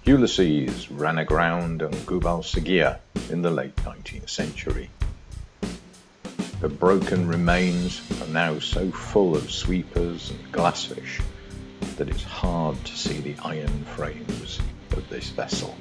Ulysses ran aground on Gubal Seghir in the late 19th century. The broken remains are now so full of sweepers and glassfish that it's hard to see the iron frames of this vessel.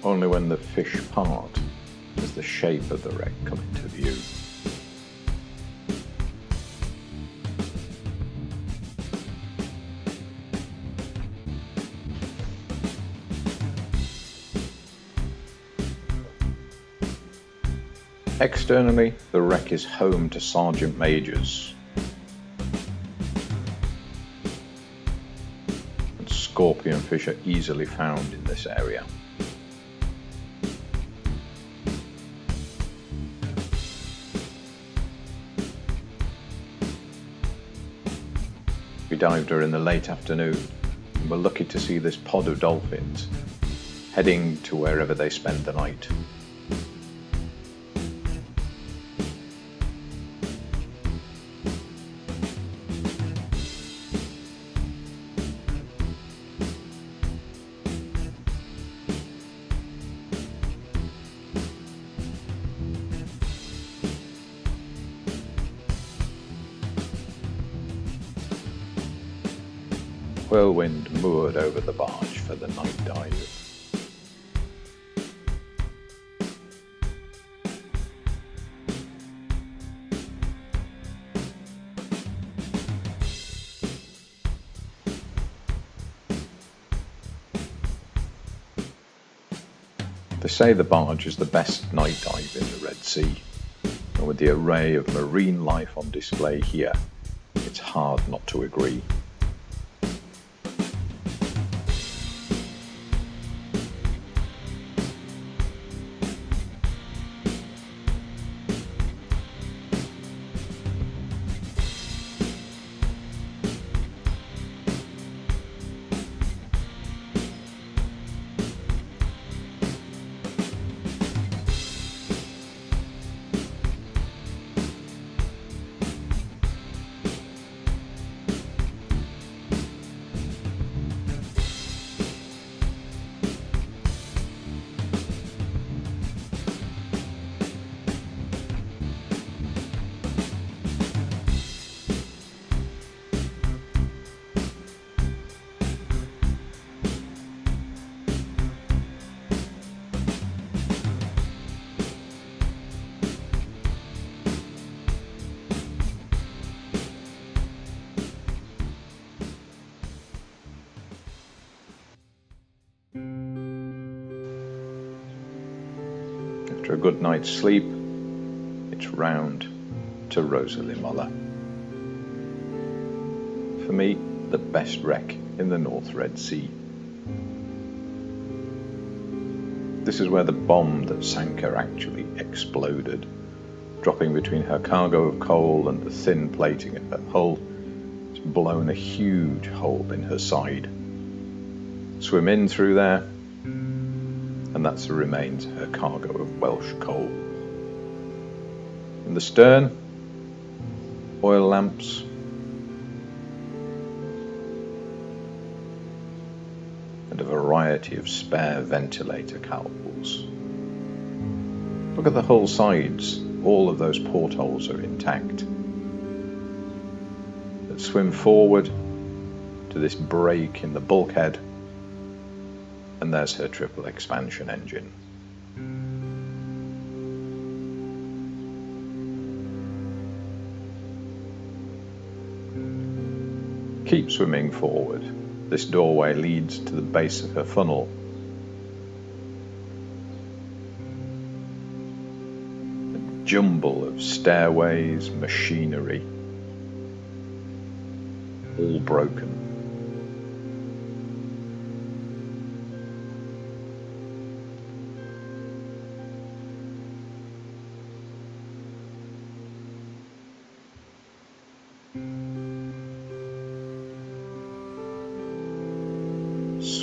Only when the fish part does the shape of the wreck come into view. Externally, the wreck is home to sergeant majors and scorpionfish are easily found in this area. We dived her in the late afternoon and were lucky to see this pod of dolphins heading to wherever they spend the night. Whirlwind moored over the barge for the night dive. They say the barge is the best night dive in the Red Sea, and with the array of marine life on display here, it's hard not to agree. After a good night's sleep, it's round to Rosalie Moller. For me, the best wreck in the North Red Sea. This is where the bomb that sank her actually exploded, dropping between her cargo of coal and the thin plating of her hull. It's blown a huge hole in her side. Swim in through there, and that's the remains of her cargo of Welsh coal. In the stern, oil lamps, and a variety of spare ventilator cowls. Look at the hull sides, all of those portholes are intact. Let's swim forward to this break in the bulkhead, and there's her triple expansion engine. Keep swimming forward. This doorway leads to the base of her funnel. A jumble of stairways, machinery, all broken.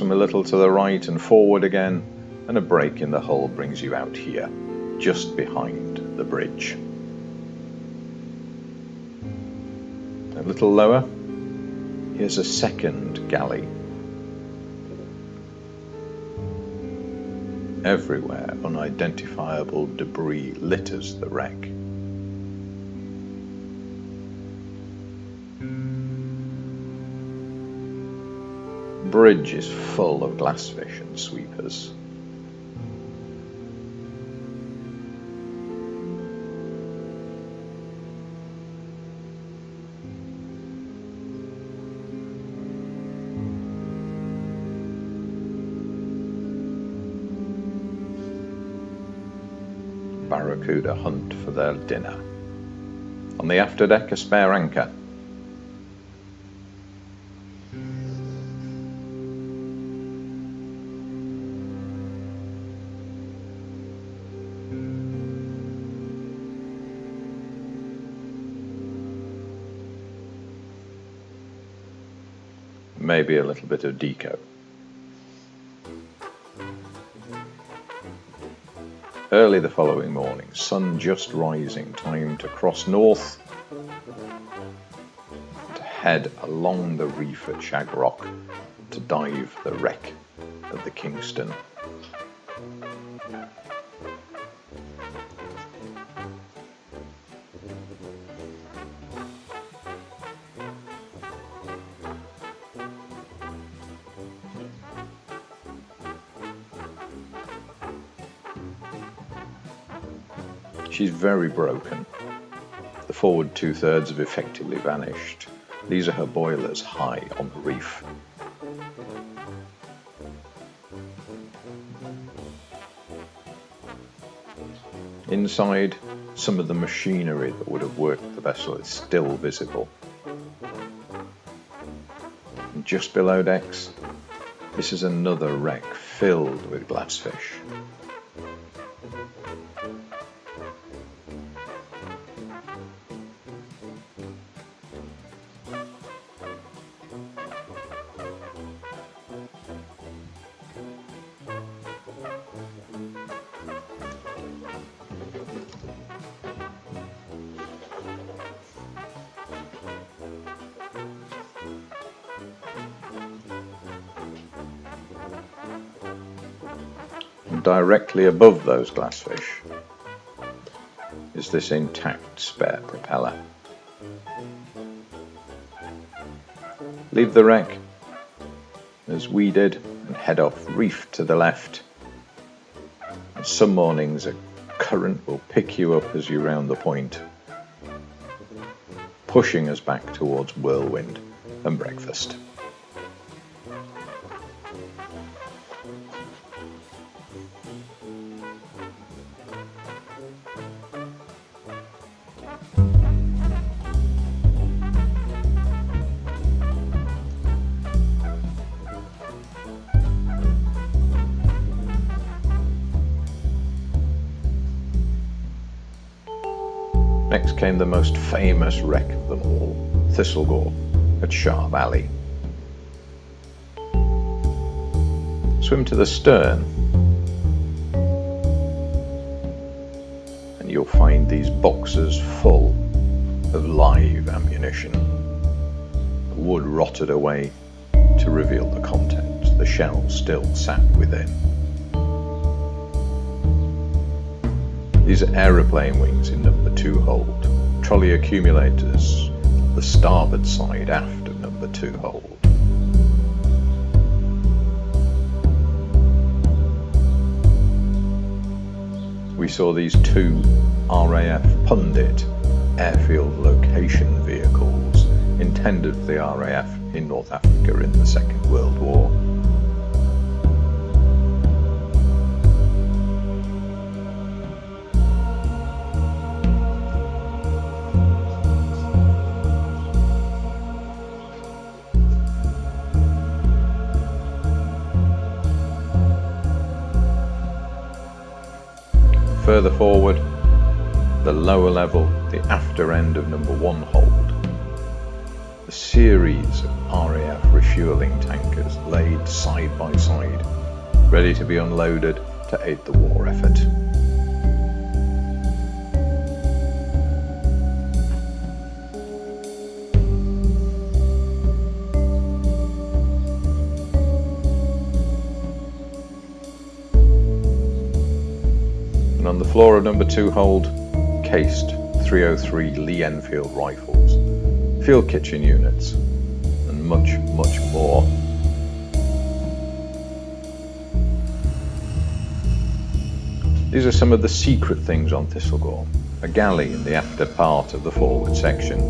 swim a little to the right and forward again, and a break in the hull brings you out here, just behind the bridge. A little lower, here's a second galley. Everywhere unidentifiable debris litters the wreck. Bridge is full of glassfish and sweepers. Barracuda hunt for their dinner. On the afterdeck, a spare anchor. Maybe a little bit of deco. Early the following morning, sun just rising, time to cross north, to head along the reef at Shag Rock to dive the wreck of the Kingston. She's very broken. The forward 2/3 have effectively vanished. These are her boilers high on the reef. Inside, some of the machinery that would have worked the vessel is still visible. And just below decks, this is another wreck filled with glassfish. Directly above those glassfish is this intact spare propeller. Leave the wreck, as we did, and head off reef to the left. And some mornings a current will pick you up as you round the point, pushing us back towards whirlwind and breakfast. Next came the most famous wreck of them all, Thistlegorm at Shaab al Erg. Swim to the stern and you'll find these boxes full of live ammunition. The wood rotted away to reveal the contents. The shells still sat within. These are aeroplane wings in number 2 hold, trolley accumulators the starboard side aft of number 2 hold. We saw these 2 RAF Pundit airfield location vehicles intended for the RAF in North Africa in the Second World War. Further forward, the lower level, the after end of number 1 hold. a series of RAF refueling tankers laid side by side, ready to be unloaded to aid the war effort. And on the floor of number 2 hold, cased 303 Lee Enfield rifles, field kitchen units, and much, much more. These are some of the secret things on Thistlegorm. A galley in the after part of the forward section.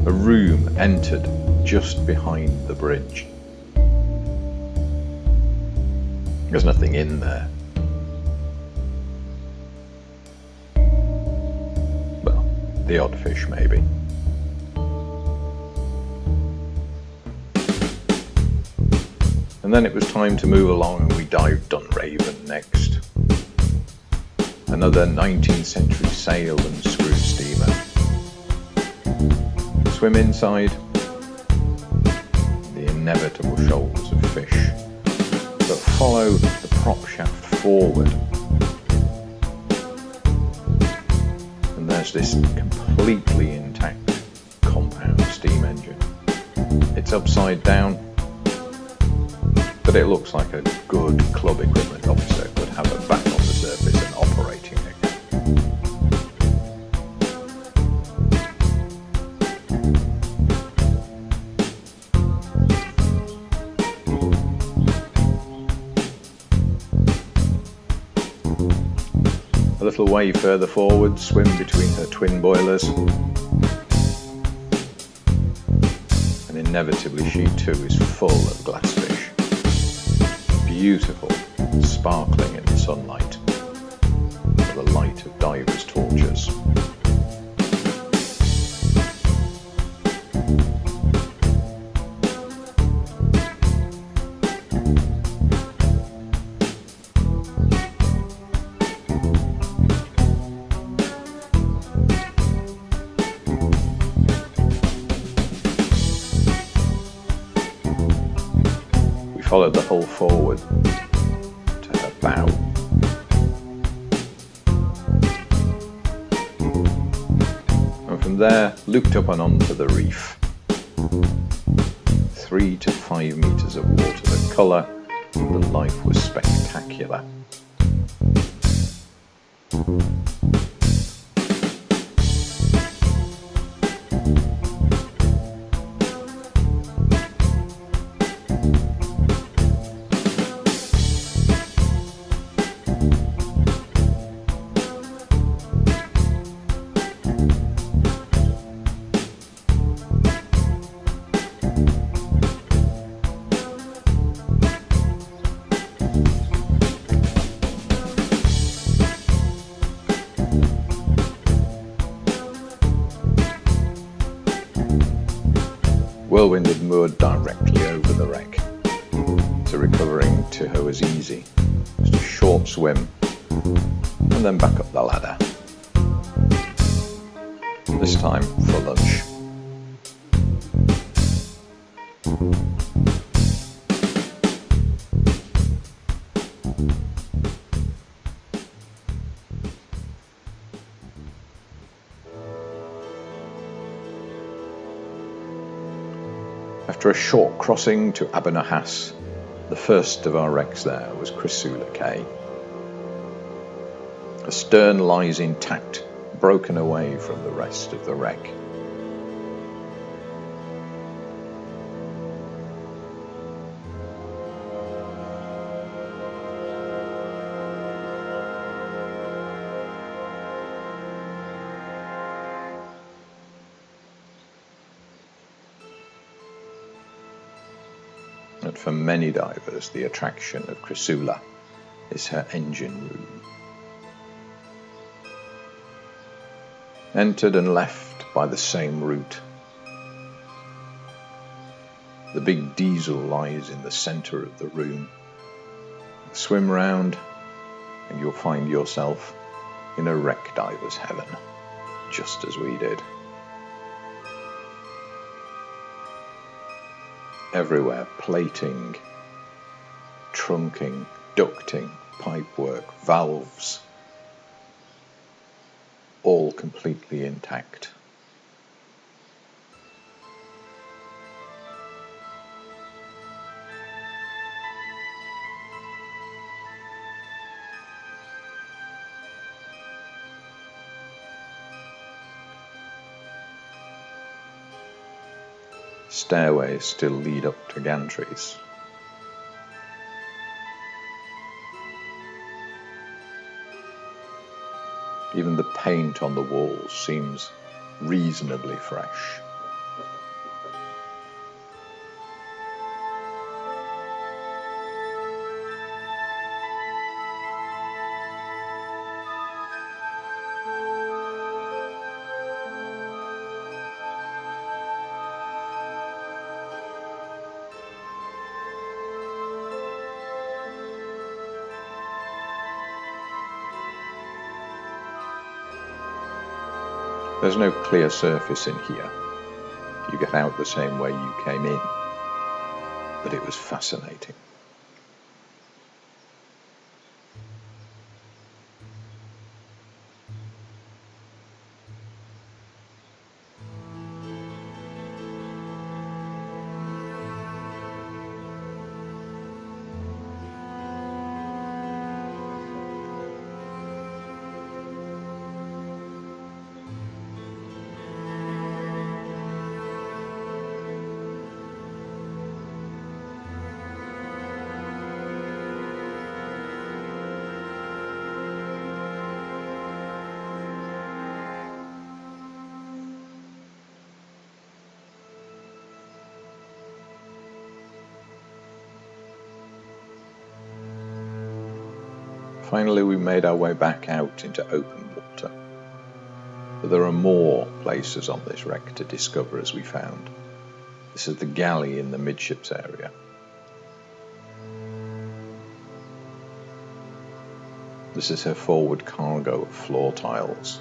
A room entered just behind the bridge. There's nothing in there. Well, the odd fish maybe. And then it was time to move along, and we dived Dunraven next. Another 19th century sail and screw steamer. Swim inside, the inevitable shoals of fish, but follow the prop shaft forward. And there's this completely intact compound steam engine. It's upside down, but it looks like a good club equipment officer could have it back on the surface and operating again. A little way further forward, swim between her twin boilers. And inevitably she too is full of glass fish. Beautiful, sparkling in the sunlight, with the light of divers' torches. Followed the hull forward to her bow. And from there, looped up and onto the reef. 3 to 5 meters of water. The colour and the life was spectacular. Whirlwind had moored directly over the wreck, so recovering to her was easy. Just a short swim, and then back up the ladder. This time for lunch. After a short crossing to Abu Nuhas, the first of our wrecks there was Chrisoula K. The stern lies intact, broken away from the rest of the wreck. But for many divers, the attraction of Chrisoula is her engine room. Entered and left by the same route. The big diesel lies in the centre of the room. Swim round and you'll find yourself in a wreck diver's heaven, just as we did. everywhere, plating, trunking, ducting, pipework, valves, all completely intact. Stairways still lead up to gantries. Even the paint on the walls seems reasonably fresh. There's no clear surface in here. You get out the same way you came in, but it was fascinating. Finally, we made our way back out into open water. But there are more places on this wreck to discover, as we found. This is the galley in the midships area. This is her forward cargo of floor tiles.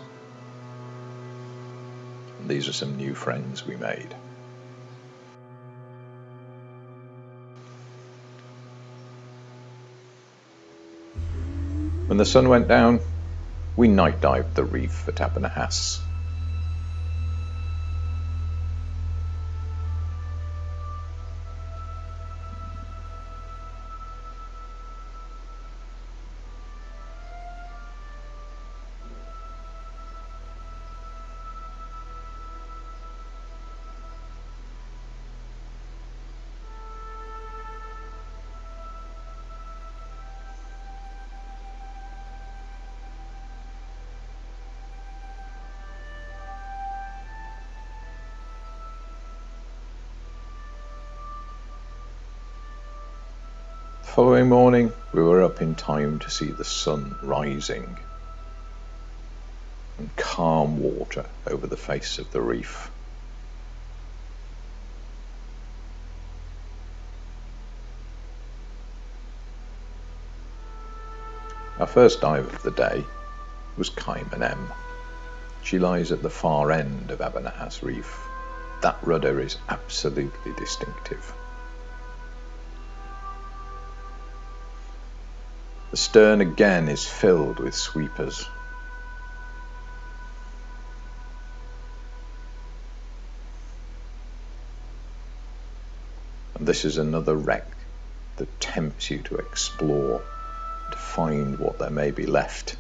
And these are some new friends we made. When the sun went down, we night dived the reef at Abu Nuhas. The following morning, we were up in time to see the sun rising and calm water over the face of the reef. Our first dive of the day was Kimon M. She lies at the far end of Abu Nuhas Reef. That rudder is absolutely distinctive. The stern again is filled with sweepers. And this is another wreck that tempts you to explore, to find what there may be left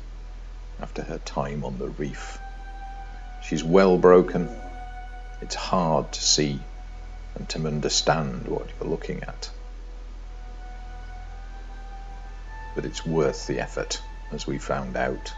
after her time on the reef. She's well broken. It's hard to see and to understand what you're looking at. But it's worth the effort, as we found out.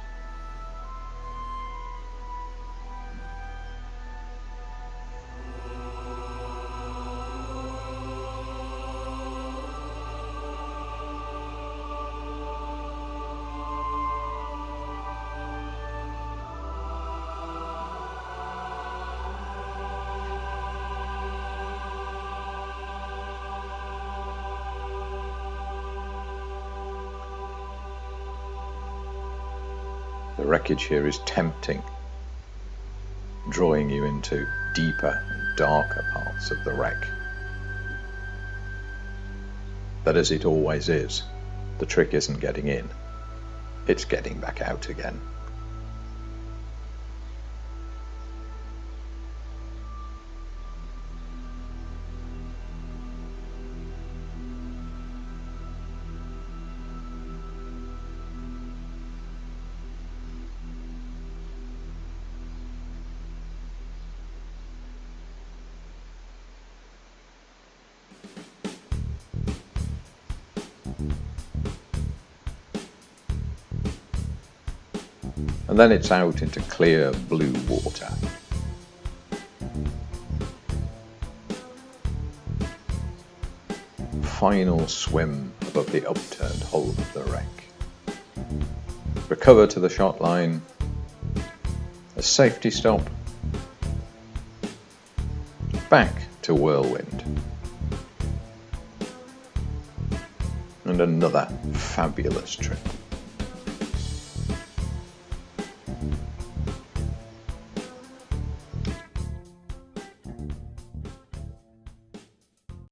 The wreckage here is tempting, drawing you into deeper and darker parts of the wreck. But as it always is, the trick isn't getting in, it's getting back out again. And then it's out into clear blue water. Final swim above the upturned hull of the wreck. Recover to the shot line. A safety stop. Back to Whirlwind. And another fabulous trip.